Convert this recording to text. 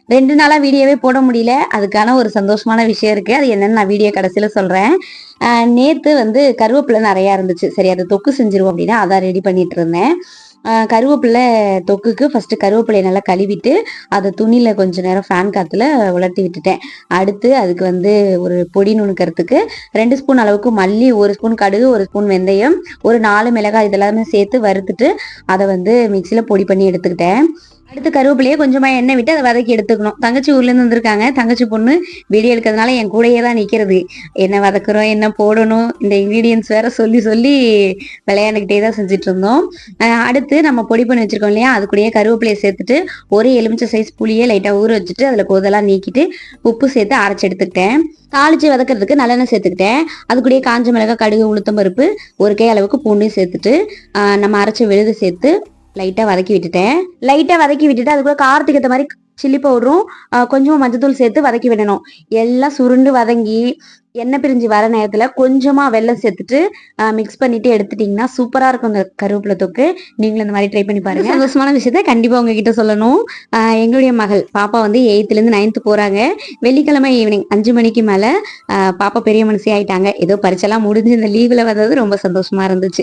2 நாளா வீடியோவே போட முடியல. அதுக்கான ஒரு சந்தோஷமான விஷயம் இருக்கு. அது என்னன்னு நான் வீடியோ கடைசியில சொல்றேன். நேத்து வந்து கருவேப்பிலை நெறையா இருந்துச்சு. சரி அத தொக்கு செஞ்சுருவோம் அப்டின்னா, அதான் ரெடி பண்ணிட்டு இருந்தேன். கருவேப்பிலை தொக்குக்கு ஃபர்ஸ்ட்டு கருவேப்பிலைய நல்லா கழுவிட்டு, அத துணியில கொஞ்ச நேரம் ஃபேன் காத்துல உலர்த்தி விட்டுட்டேன். அடுத்து அதுக்கு வந்து ஒரு பொடி நுணுக்கறதுக்கு 2 ஸ்பூன் அளவுக்கு மல்லி, 1 ஸ்பூன் கடுகு, 1 ஸ்பூன் வெந்தயம், ஒரு 4 மிளகாய் இதெல்லாமே சேர்த்து வறுத்துட்டு, அத வந்து மிக்ஸியில பொடி பண்ணி எடுத்துக்கிட்டேன். அடுத்து கருவேப்பிலையே கொஞ்சமா எண்ணெய் விட்டு அத வதக்கி எடுத்துக்கணும். தங்கச்சி ஊர்லேருந்து வந்திருக்காங்க. தங்கச்சி பொண்ணு வீடியோ எடுக்கிறதுனால என் கூடயே தான் நிக்கிறது. என்ன வதக்குறோம், என்ன போடணும், இந்த இன்கிரீடியன்ட்ஸ் வேற சொல்லி சொல்லி விளையாண்டுக்கிட்டே தான் செஞ்சுட்டு இருந்தோம். அடுத்து நம்ம பொடி பண்ணி வச்சிருக்கோம் இல்லையா? அது கூடயே கருவேப்பிலைய சேர்த்துட்டு, ஒரு எலுமிச்சை சைஸ் புளிய லைட்டா ஊற வச்சுட்டு, அதில கொதெல்லாம் நீக்கிட்டு, உப்பு சேர்த்து அரைச்சு எடுத்துக்கிட்டேன். தாளிச்சு வதக்கிறதுக்கு நல்லெண்ணெய் சேர்த்துக்கிட்டேன். அது கூடயே காஞ்ச மிளகாய், கடுகு, உளுத்தம் பருப்பு, ஒரு கை அளவுக்கு பூண்டையும் சேர்த்துட்டு, நம்ம அரைச்ச விழுது சேர்த்து லைட்டா வதக்கி விட்டுட்டேன். லைட்டா வதக்கி விட்டுட்டு அது கூட காரத்துக்கு ஏத்த மாரி சில்லி பவுடரும், கொஞ்சமா மஞ்சத்தூள் சேர்த்து வதக்கி விடணும். எல்லாம் சுருண்டு வதங்கி, எண்ணெய் பிரிஞ்சு வர நேரத்துல கொஞ்சமா வெல்லம் சேர்த்துட்டு, மிக்ஸ் பண்ணிட்டு எடுத்துட்டீங்கன்னா, சூப்பரா இருக்கும் இந்த கருவேப்பிலை தொக்கு. நீங்களும் இந்த மாரி ட்ரை பண்ணி பாருங்க. சந்தோஷமான விஷயத்த கண்டிப்பா உங்ககிட்ட சொல்லணும். எங்களுடைய மகள் பாப்பா வந்து 8th-லேருந்து 9th போறாங்க. வெள்ளிக்கிழமை ஈவினிங் 5 மணிக்கு மேல பாப்பா பெரிய மனுஷி ஆயிட்டாங்க. ஏதோ பரீட்சைலாம் முடிஞ்சு இந்த லீவ்ல வந்தது ரொம்ப சந்தோஷமா இருந்துச்சு.